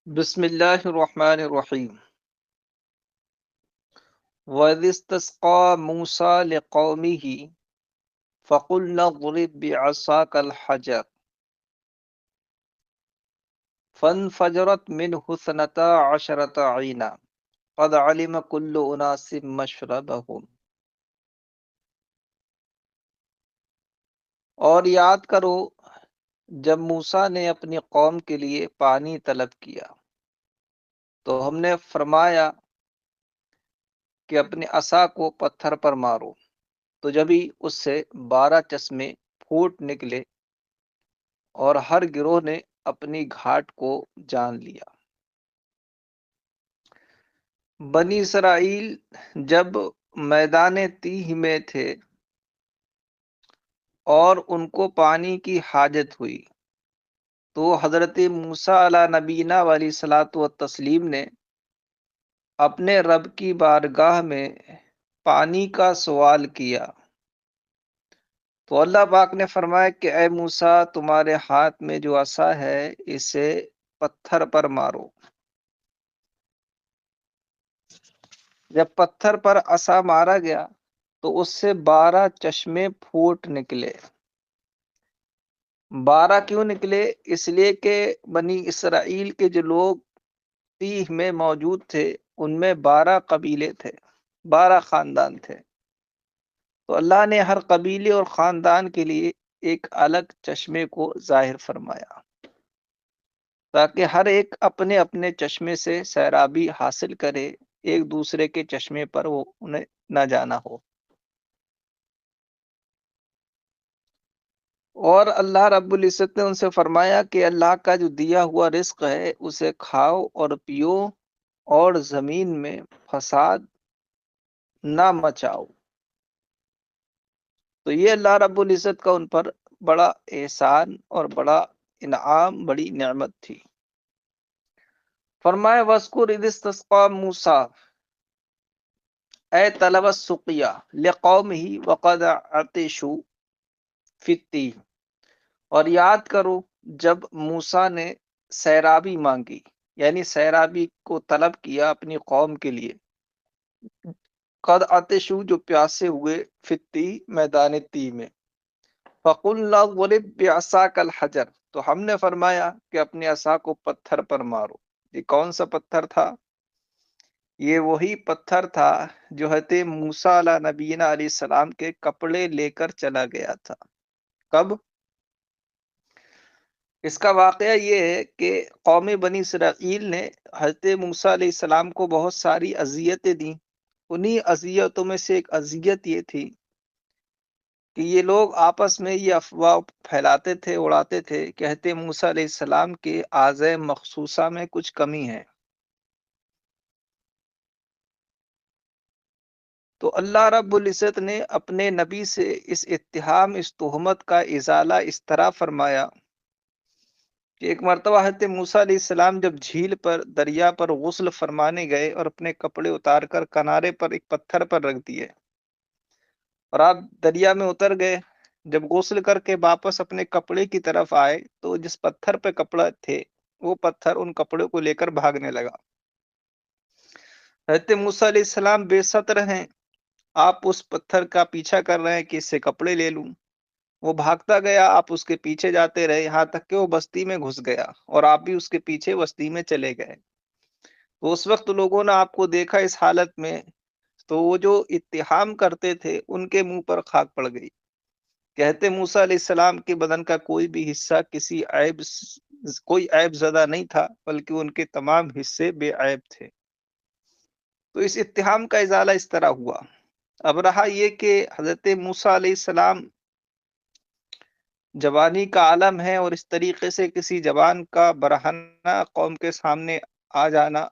بسم اللہ الرحمن الرحیم وَإِذِ اسْتَسْقَىٰ مُوسَىٰ لِقَوْمِهِ فَقُلْنَا اضْرِب بِّعَصَاكَ الْحَجَرَ فَانْفَجَرَتْ مِنْهُ اثْنَتَا عَشْرَةَ عَيْنًا قَدْ عَلِمَ كُلُّ أُنَاسٍ مَّشْرَبَهُمْ۔ اور یاد کرو جب موسیٰ نے اپنی قوم کے لیے پانی طلب کیا تو ہم نے فرمایا کہ اپنے عصا کو پتھر پر مارو، تو جبھی اس سے 12 چشمے پھوٹ نکلے اور ہر گروہ نے اپنی گھاٹ کو جان لیا۔ بنی اسرائیل جب میدان تیہ میں تھے اور ان کو پانی کی حاجت ہوئی تو حضرت موسیٰ علیہ نبینا علیہ الصلاۃ والتسلیم نے اپنے رب کی بارگاہ میں پانی کا سوال کیا تو اللہ پاک نے فرمایا کہ اے موسیٰ تمہارے ہاتھ میں جو عصا ہے اسے پتھر پر مارو۔ جب پتھر پر عصا مارا گیا تو اس سے 12 چشمے پھوٹ نکلے۔ 12 کیوں نکلے؟ اس لیے کہ بنی اسرائیل کے جو لوگ تیہ میں موجود تھے ان میں 12 قبیلے تھے، 12 خاندان تھے، تو اللہ نے ہر قبیلے اور خاندان کے لیے ایک الگ چشمے کو ظاہر فرمایا تاکہ ہر ایک اپنے اپنے چشمے سے سیرابی حاصل کرے، ایک دوسرے کے چشمے پر وہ انہیں نہ جانا ہو۔ اور اللہ رب العزت نے ان سے فرمایا کہ اللہ کا جو دیا ہوا رزق ہے اسے کھاؤ اور پیو اور زمین میں فساد نہ مچاؤ۔ تو یہ اللہ رب العزت کا ان پر بڑا احسان اور بڑا انعام، بڑی نعمت تھی۔ فرمایا وَاذْكُرْ إِذِ اسْتَسْقَىٰ مُوسَىٰ اے طلب السقیا لقومه وقد عطشوا فی التیہ، اور یاد کرو جب موسیٰ نے سیرابی مانگی، یعنی سیرابی کو طلب کیا اپنی قوم کے لیے، قد عطشوا جو پیاسے ہوئے، فی التیہ میدان تی میں، فقلنا اضرب بعصاک الحجر تو ہم نے فرمایا کہ اپنے عصا کو پتھر پر مارو۔ یہ کون سا پتھر تھا؟ یہ وہی پتھر تھا جو حضرت موسیٰ علیہ نبینا علیہ السلام کے کپڑے لے کر چلا گیا تھا۔ کب؟ اس کا واقعہ یہ ہے کہ قوم بنی اسرائیل نے حضرت موسیٰ علیہ السلام کو بہت ساری اذیتیں دیں۔ انہی اذیتوں میں سے ایک اذیت یہ تھی کہ یہ لوگ آپس میں یہ افواہ پھیلاتے تھے، اڑاتے تھے کہ حضرت موسیٰ علیہ السلام کے اعضاء مخصوصہ میں کچھ کمی ہے۔ تو اللہ رب العزت نے اپنے نبی سے اس اتہام، اس تہمت کا ازالہ اس طرح فرمایا کہ ایک مرتبہ حضرت موسیٰ علیہ السلام جب جھیل پر، دریا پر غسل فرمانے گئے اور اپنے کپڑے اتار کر کنارے پر ایک پتھر پر رکھ دیے اور آپ دریا میں اتر گئے، جب غسل کر کے واپس اپنے کپڑے کی طرف آئے تو جس پتھر پہ کپڑا تھے وہ پتھر ان کپڑوں کو لے کر بھاگنے لگا۔ حضرت موسیٰ علیہ السلام بے ستر ہیں، آپ اس پتھر کا پیچھا کر رہے ہیں کہ اس سے کپڑے لے لوں، وہ بھاگتا گیا، آپ اس کے پیچھے جاتے رہے یہاں تک کہ وہ بستی میں گھس گیا اور آپ بھی اس کے پیچھے بستی میں چلے گئے۔ تو اس وقت لوگوں نے آپ کو دیکھا اس حالت میں، تو وہ جو اتہام کرتے تھے ان کے منہ پر خاک پڑ گئی۔ کہتے موسیٰ علیہ السلام کے بدن کا کوئی بھی حصہ کوئی عیب زدہ نہیں تھا، بلکہ ان کے تمام حصے بے عیب تھے۔ تو اس اتہام کا ازالہ اس طرح ہوا۔ اب رہا یہ کہ حضرت موسیٰ علیہ السلام جوانی کا عالم ہے اور اس طریقے سے کسی جوان کا برہنہ قوم کے سامنے آ جانا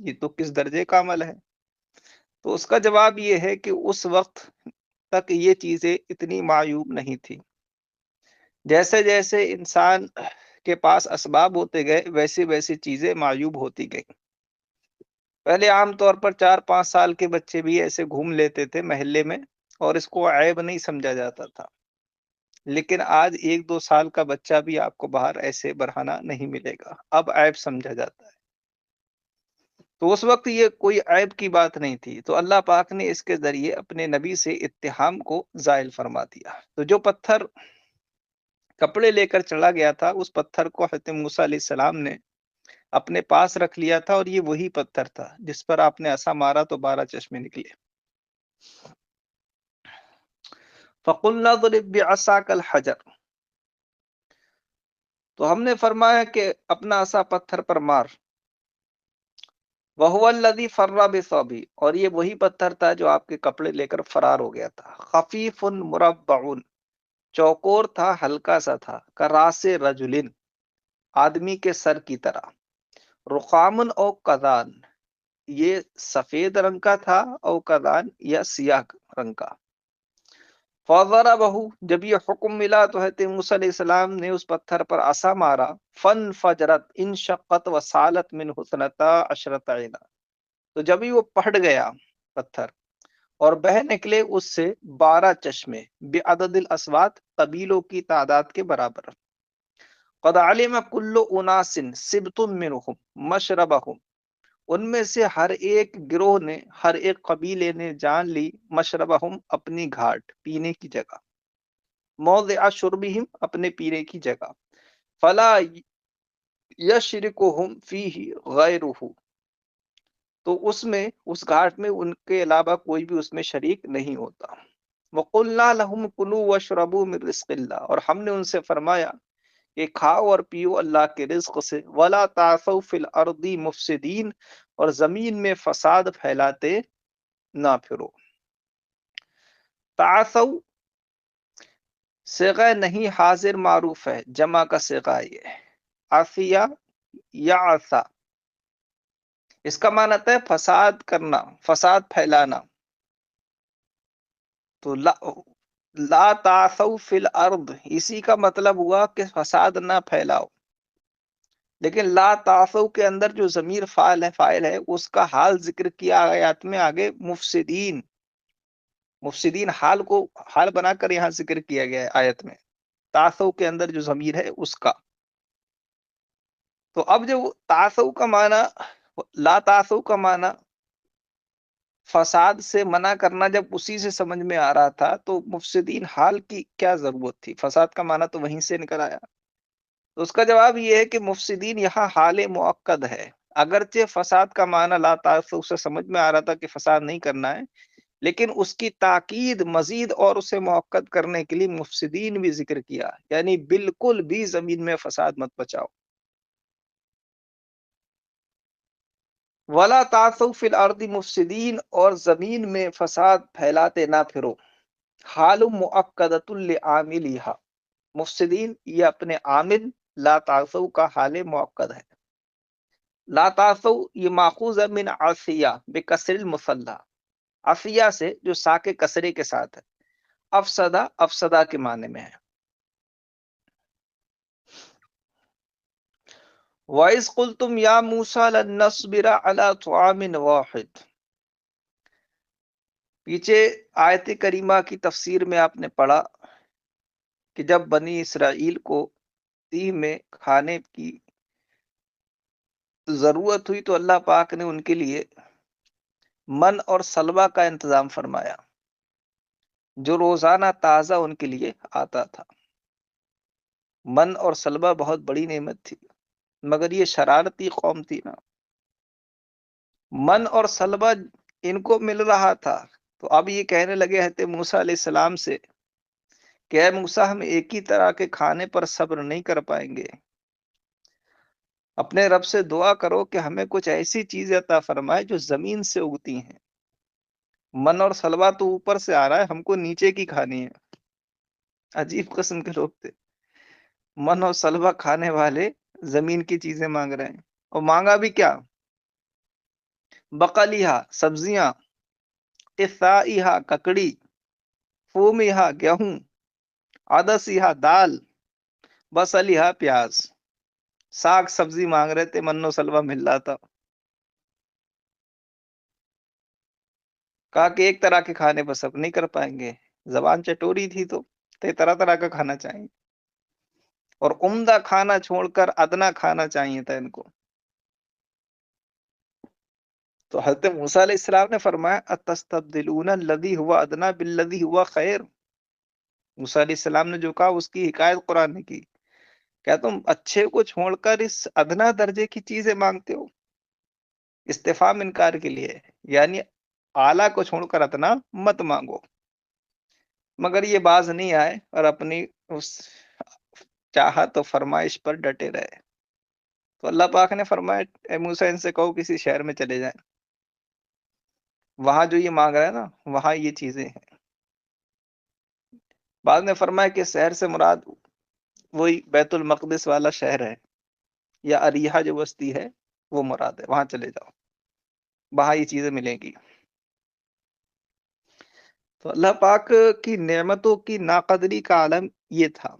یہ تو کس درجے کا عمل ہے؟ تو اس کا جواب یہ ہے کہ اس وقت تک یہ چیزیں اتنی معیوب نہیں تھی۔ جیسے جیسے انسان کے پاس اسباب ہوتے گئے ویسے ویسے چیزیں معیوب ہوتی گئیں۔ پہلے عام طور پر 4-5 سال کے بچے بھی ایسے گھوم لیتے تھے محلے میں اور اس کو عیب نہیں سمجھا جاتا تھا، لیکن آج 1-2 سال کا بچہ بھی آپ کو باہر ایسے برہنہ نہیں ملے گا، اب عیب سمجھا جاتا ہے۔ تو اس وقت یہ کوئی عیب کی بات نہیں تھی، تو اللہ پاک نے اس کے ذریعے اپنے نبی سے اتہام کو زائل فرما دیا۔ تو جو پتھر کپڑے لے کر چلا گیا تھا، اس پتھر کو حضرت موسیٰ علیہ السلام نے اپنے پاس رکھ لیا تھا، اور یہ وہی پتھر تھا جس پر آپ نے عصا مارا تو 12 چشمے نکلے۔ فَقُلْنَا اضْرِب بِعَصَاكَ الْحَجَرَ، تو ہم نے فرمایا کہ اپنا عصا پتھر پر مار۔ وَهُوَ الَّذِي فَرَّ بِثَوْبِهِ، اور یہ وہی پتھر تھا جو آپ کے کپڑے لے کر فرار ہو گیا تھا۔ خفیف مربع، چوکور تھا، ہلکا سا تھا، کراس رجلن، آدمی کے سر کی طرح۔ رخامن او قذان، یہ سفید رنگ کا تھا، او قذان یا سیاہ رنگ کا۔ فَضَرَبَهُ، جب یہ حکم ملا تو حضرت موسیٰ علیہ السلام نے اس پتھر پر عصا مارا۔ فَانْفَجَرَتْ، انشقت وسالت من حسنتا عشرت عینا، تو جب ہی وہ پھٹ گیا پتھر اور بہ نکلے اس سے 12 چشمے، بعدد الاسوات، قبیلوں کی تعداد کے برابر۔ قد علم کل اناس سبت منہم مشربہم، ان میں سے ہر ایک گروہ نے، ہر ایک قبیلے نے جان لی، مشربہم، اپنی گھاٹ، پینے کی جگہ، موضع شربہم، اپنے پینے کی جگہ، فلا یشرکہم فیہ غیرہ، تو اس میں، اس گھاٹ میں ان کے علاوہ کوئی بھی اس میں شریک نہیں ہوتا۔ وَقُلْنَا لَهُمْ كُلُوا وَاشْرَبُوا مِن رِزْقِ اللَّهِ، اور ہم نے ان سے فرمایا کہ کھاؤ اور پیو اللہ کے رزق سے۔ وَلَا تَعْثَوْا فِي الْأَرْضِ مُفْسِدِينَ، اور زمین میں فساد پھیلاتے نہ پھرو۔ تعثوا صیغہ نہیں حاضر معروف ہے، جمع کا صیغہ یہ عافیہ یا عصا، اس کا معنی ہے فساد کرنا، فساد پھیلانا۔ تو لا تعثوا فی الارض، اسی کا مطلب ہوا کہ فساد نہ پھیلاؤ، لیکن لا تعثوا کے اندر جو ضمیر فاعل ہے اس کا حال ذکر کیا آیات میں آگے، مفسدین، مفسدین حال کو حال بنا کر یہاں ذکر کیا گیا ہے آیت میں، تعثوا کے اندر جو ضمیر ہے اس کا۔ تو اب جو تعثوا کا معنی، لا تعثوا کا معنی فساد سے منع کرنا، جب اسی سے سمجھ میں آ رہا تھا تو مفسدین حال کی کیا ضرورت تھی، فساد کا معنی تو وہیں سے نکل آیا۔ تو اس کا جواب یہ ہے کہ مفسدین یہاں حال مؤکد ہے، اگرچہ فساد کا معنی لا تعصب سے سمجھ میں آ رہا تھا کہ فساد نہیں کرنا ہے، لیکن اس کی تاکید مزید اور اسے مؤکد کرنے کے لیے مفسدین بھی ذکر کیا، یعنی بالکل بھی زمین میں فساد مت بچاؤ۔ وَلَا تَعْثَوْا فِي الْأَرْضِ مُفْسِدِينَ، اور زمین میں فساد پھیلاتے نہ پھرو۔ حال مؤکدۃ لعاملھا، مفسدین یہ اپنے عامل لا تعثوا کا حال مؤکد ہے۔ لا تعثوا یہ ماخوذ ہے من عصیہ بکسر المثنى، عصیہ سے جو ساکن کسرے کے ساتھ ہے، افسدہ، افسدہ کے معنی میں ہے۔ وَإِذْ قُلْتُمْ يَا مُوسَىٰ لَن نَّصْبِرَ عَلَىٰ طَعَامٍ وَاحِدٍ، پیچھے آیت کریمہ کی تفسیر میں آپ نے پڑھا کہ جب بنی اسرائیل کو تیہ میں کھانے کی ضرورت ہوئی تو اللہ پاک نے ان کے لیے من اور سلوہ کا انتظام فرمایا، جو روزانہ تازہ ان کے لیے آتا تھا۔ من اور سلوہ بہت بڑی نعمت تھی، مگر یہ شرارتی قوم تھی نا، من اور سلوہ ان کو مل رہا تھا، تو اب یہ کہنے لگے حضرت موسیٰ علیہ السلام سے کہ اے موسیٰ، ہم ایک ہی طرح کے کھانے پر صبر نہیں کر پائیں گے، اپنے رب سے دعا کرو کہ ہمیں کچھ ایسی چیز عطا فرمائے جو زمین سے اگتی ہیں۔ من اور سلوہ تو اوپر سے آ رہا ہے، ہم کو نیچے کی کھانی ہے۔ عجیب قسم کے لوگ تھے، من اور سلوہ کھانے والے زمین کی چیزیں مانگ رہے ہیں، اور مانگا بھی کیا؟ بقلیہا سبزیاں، قثائیہا ککڑی، فومیہا گیہوں، عدسیہا دال، بصلیہا پیاز، ساگ سبزی مانگ رہے تھے، من و سلوہ مل رہا تھا۔ کہا کہ ایک طرح کے کھانے پر صبر نہیں کر پائیں گے، زبان چٹوری تھی تو تو طرح طرح کا کھانا چاہیے، اور عمدہ کھانا چھوڑ کر ادنا کھانا چاہیے تھا ان کو۔ تو حضرت موسیٰ علیہ السلام نے فرمایا اتستبدلون الذی ہوا ادنا بالذی ہوا خیر۔ موسیٰ علیہ السلام نے جو کہا اس کی حکایت قرآن نے کی، کیا تم اچھے کو چھوڑ کر اس ادنا درجے کی چیزیں مانگتے ہو؟ استفہام انکار کے لیے، یعنی اعلیٰ کو چھوڑ کر ادنا مت مانگو۔ مگر یہ باز نہیں آئے اور اپنی اس چاہت و فرمائش پر ڈٹے رہے۔ تو اللہ پاک نے فرمایا اے موسیٰ ان سے کہو کسی شہر میں چلے جائیں، وہاں جو یہ مانگ رہا ہے نا وہاں یہ چیزیں ہیں۔ بعد نے فرمایا کہ شہر سے مراد وہی بیت المقدس والا شہر ہے، یا اریحا جو بستی ہے وہ مراد ہے، وہاں چلے جاؤ، وہاں یہ چیزیں ملیں گی۔ تو اللہ پاک کی نعمتوں کی ناقدری کا عالم یہ تھا۔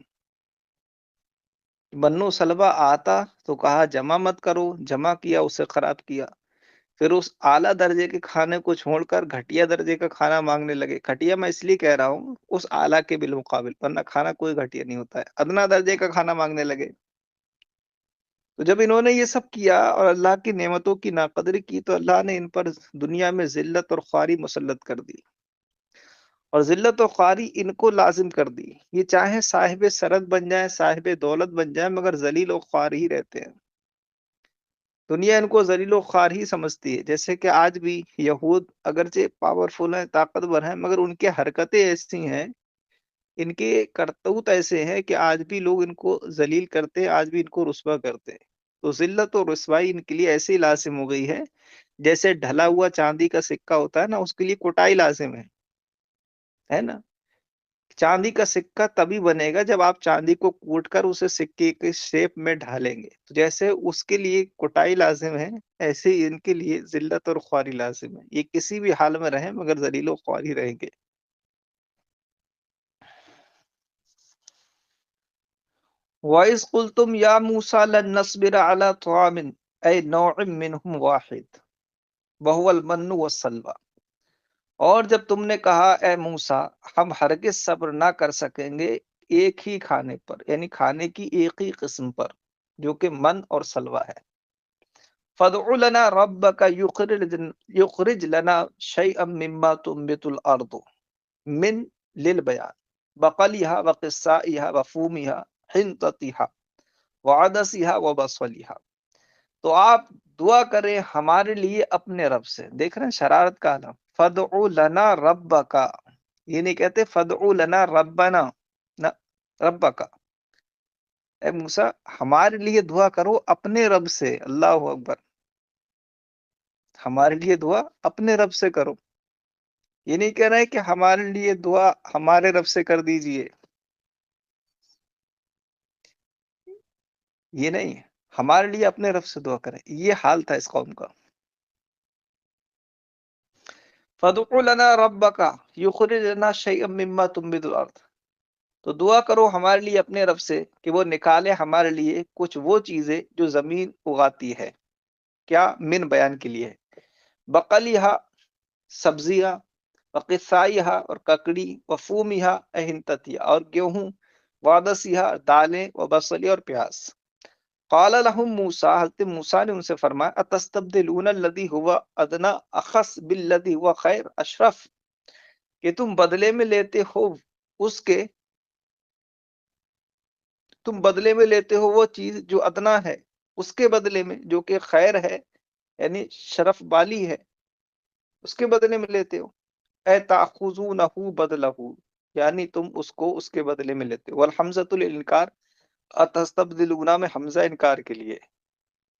بنو سلبہ آتا تو کہا جمع مت کرو، جمع کیا اسے خراب کیا، پھر اس اعلیٰ درجے کے کھانے کو چھوڑ کر گھٹیا درجے کا کھانا مانگنے لگے۔ گھٹیا میں اس لیے کہہ رہا ہوں اس اعلیٰ کے بالمقابل، ورنہ کھانا کوئی گھٹیا نہیں ہوتا ہے، ادنا درجے کا کھانا مانگنے لگے۔ تو جب انہوں نے یہ سب کیا اور اللہ کی نعمتوں کی ناقدری کی تو اللہ نے ان پر دنیا میں ذلت اور خواری مسلط کر دی، اور ذلت و خواری ان کو لازم کر دی۔ یہ چاہے صاحب سرد بن جائیں، صاحب دولت بن جائیں، مگر ذلیل و خوار ہی رہتے ہیں۔ دنیا ان کو ذلیل و خوار ہی سمجھتی ہے، جیسے کہ آج بھی یہود اگرچہ پاورفل ہیں، طاقتور ہیں، مگر ان کی حرکتیں ایسی ہیں، ان کے کرتوت ایسے ہیں کہ آج بھی لوگ ان کو ذلیل کرتے ہیں، آج بھی ان کو رسوا کرتے ہیں۔ تو ذلت و رسوائی ان کے لیے ایسی لازم ہو گئی ہے، جیسے ڈھلا ہوا چاندی کا سکہ ہوتا ہے نا، اس کے لیے کوٹائی لازم ہے نا۔ چاندی کا سکہ تبھی بنے گا جب آپ چاندی کو کوٹ کر اسے سکے کے شیپ میں ڈھالیں گے، تو جیسے اس کے لیے کوٹائی لازم ہے، ایسے ہی ان کے لیے ذلت اور خواری لازم ہے۔ یہ کسی بھی حال میں رہیں مگر ذلیل و خواری رہیں گے۔ وَإِذْ قُلْتُمْ يَا مُوسَىٰ لَن نَّصْبِرَ عَلَىٰ طَعَامٍ أَيْ نَوْعٍ مِّنْهُمْ وَاحِدٍ وَهُوَ الْمَنُّ وَالسَّلْوَىٰ، اور جب تم نے کہا اے موسیٰ ہم ہرگز صبر نہ کر سکیں گے ایک ہی کھانے پر، یعنی کھانے کی ایک ہی قسم پر جو کہ من اور سلوہ ہے، فَادْعُ لَنَا رَبَّكَ يُخْرِجْ لَنَا شَيْئًا مِّمَّا تُنبِتُ الْأَرْضُ من للبیان بقلیها وقصائها وفومها حنطتها وعدسها وبصلها۔ تو آپ دعا کریں ہمارے لیے اپنے رب سے۔ دیکھ رہے ہیں شرارت کا عالم، فَادْعُ لَنَا رَبَّكَ، یہ نہیں کہتے فَادْعُ لَنَا رَبَّنَا، نہ، ربک، اے موسیٰ ہمارے لیے دعا کرو اپنے رب سے۔ اللہ اکبر، ہمارے لیے دعا اپنے رب سے کرو، یہ نہیں کہہ رہے کہ ہمارے لیے دعا ہمارے رب سے کر دیجئے، یہ نہیں، ہمارے لیے اپنے رب سے دعا کریں۔ یہ حال تھا اس قوم کا۔ فَادْعُ لَنَا رَبَّكَ يُخْرِجْ لَنَا شَيْئًا مِّمَّا تُنبِتُ الْأَرْضُ، تو دعا کرو ہمارے لیے اپنے رب سے کہ وہ نکالے ہمارے لیے کچھ وہ چیزیں جو زمین اگاتی ہے۔ کیا؟ من بیان کے لیے، بقلیہا سبزیاں، وقصائیہا اور ککڑی، وفومیہا اہنتتیا اور گیہوں، وعدسیہا دالیں، وبصلی اور پیاز۔ قال لهم موسیٰ، حضرت موسیٰ نے ان سے فرمایا اتستبدلون الذی هو ادنی اخس بالذی هو خیر اشرف، کہ تم بدلے میں لیتے ہو اس کے، تم بدلے میں لیتے ہو وہ چیز جو ادنا ہے اس کے بدلے میں جو کہ خیر ہے، یعنی شرف بالی ہے، اس کے بدلے میں لیتے ہو۔ اے تاخذونہ بدلہ، یعنی تم اس کو اس کے بدلے میں لیتے ہو۔ والحمزۃ الانکار، اتستبدلون میں حمزہ انکار کے لیے،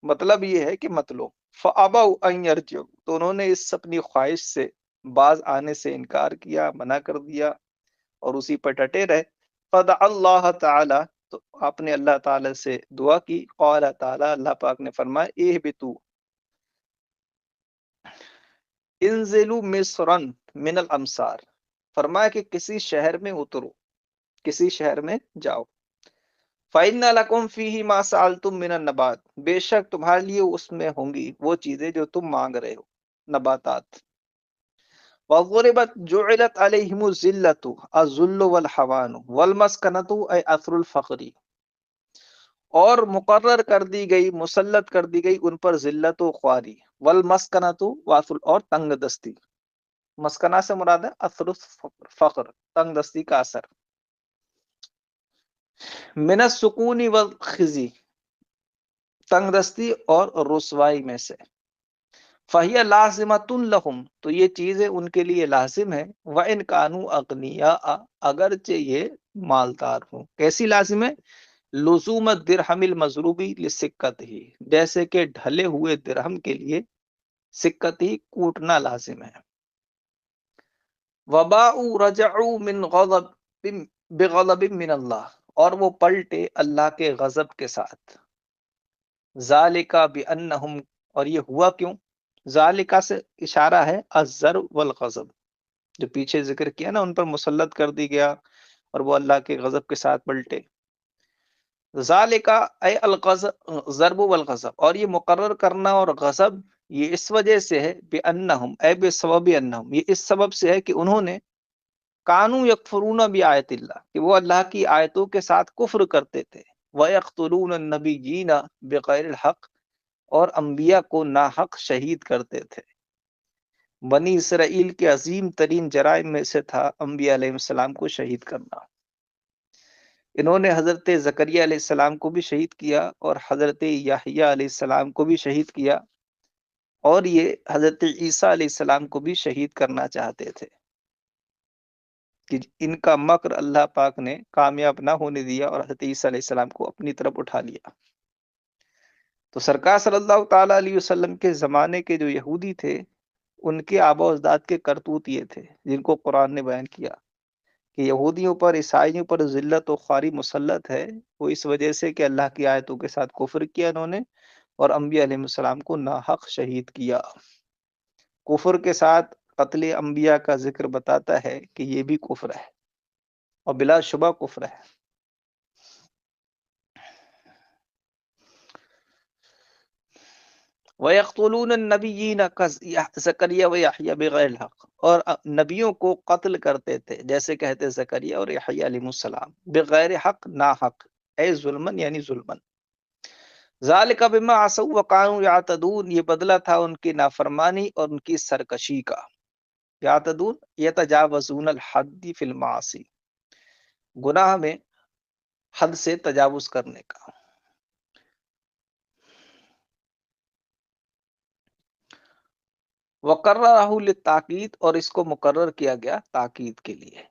مطلب یہ ہے کہ مت لو۔ فَأَبَوْا أَن يَرْجِعُوا، تو انہوں نے اس اپنی خواہش سے باز آنے سے انکار کیا، منع کر دیا اور اسی پر ڈٹے رہے۔ فَدَعَا اللَّهَ تعالی، تو آپ نے اللہ تعالی سے دعا کی۔ قال تعالی، اللہ پاک نے فرمایا اِهْبِطُوا، انزلوا مصرا من الامصار، فرمایا کہ کسی شہر میں اترو، کسی شہر میں جاؤ۔ فَإِنَّ لَكُمْ فِيهِ مَا سَأَلْتُم مِّنَ النَّبَاتِ، بے شک تمہارے لیے اس میں ہوں گی وہ چیزیں جو تم مانگ رہے ہو، نباتات۔ وضربت جعلت علیہم الذلۃ الذل والحوان والمسکنۃ ای اثر الفقر، اور مقرر کر دی گئی، مسلط کر دی گئی ان پر ذلت و خواری، والمسکنۃ واصل اور تنگ دستی، مسکنہ سے مراد ہے اثر الفقر، تنگ دستی کا اثر، من السکون والخزی، تنگ دستی اور رسوائی میں سے، فہی لازمۃ لہم، تو یہ چیزیں ان کے لیے لازم ہے، وَإِنْ كَانُوا أَغْنِيَاءَ، اگرچہ یہ مالدار ہوں، کیسی لازم ہے؟ لزوم الدرہم المضروبی لسکت ہی، جیسے کہ ڈھلے ہوئے درہم کے لیے سکت ہی کوٹنا لازم ہے، وباء رجعوا من غضب بغضب من اللہ، اور وہ پلٹے اللہ کے غضب کے ساتھ، ذالک بانہم، اور یہ ہوا کیوں؟ ذالکہ سے اشارہ ہے الزر والغضب، جو پیچھے ذکر کیا نا، ان پر مسلط کر دی گیا اور وہ اللہ کے غضب کے ساتھ پلٹے، ذالکہ اے الغضب، ضرب والغضب، اور یہ مقرر کرنا اور غضب یہ اس وجہ سے ہے، بانہم اے بسبب انہم، یہ اس سبب سے ہے کہ انہوں نے کانو یکفرون بآیت اللہ، کہ وہ اللہ کی آیتوں کے ساتھ کفر کرتے تھے، وَيَقْتُلُونَ النَّبِيِّينَ بِغَيْرِ الْحَقِّ، اور انبیاء کو ناحق شہید کرتے تھے۔ بنی اسرائیل کے عظیم ترین جرائم میں سے تھا انبیاء علیہ السلام کو شہید کرنا۔ انہوں نے حضرت زکریا علیہ السلام کو بھی شہید کیا اور حضرت یحییٰ علیہ السلام کو بھی شہید کیا، اور یہ حضرت عیسیٰ علیہ السلام کو بھی شہید کرنا چاہتے تھے، کہ ان کا مکر اللہ پاک نے کامیاب نہ ہونے دیا اور حضرت عیسیٰ علیہ السلام کو اپنی طرف اٹھا لیا۔ تو سرکار صلی اللہ تعالیٰ علیہ وسلم کے زمانے کے جو یہودی تھے، ان کے آباء و اجداد کے کرتوت یہ تھے جن کو قرآن نے بیان کیا، کہ یہودیوں پر، عیسائیوں پر ذلت و خواری مسلط ہے، وہ اس وجہ سے کہ اللہ کی آیتوں کے ساتھ کفر کیا انہوں نے، اور انبیاء علیہ السلام کو ناحق شہید کیا۔ کفر کے ساتھ قتل انبیاء کا ذکر بتاتا ہے کہ یہ بھی کفر ہے، اور بلا شبہ کفر ہے۔ وَيَقْتُلُونَ النَّبِيِّينَ زکریا و یحییٰ بغیر الحق، اور نبیوں کو قتل کرتے تھے، جیسے کہتے زکریا اور یحییٰ علیہ السلام، بغیر حق، ناحق، اے ظلمن یعنی ظلمن، ذالک بما عصوا وکانوا یعتدون، یہ بدلہ تھا ان کی نافرمانی اور ان کی سرکشی کا، یعتدون یتجاوزون الحد فی المعاصی، گناہ میں حد سے تجاوز کرنے کا۔ وقررہ للتاکید، اور اس کو مقرر کیا گیا تاکید کے لیے،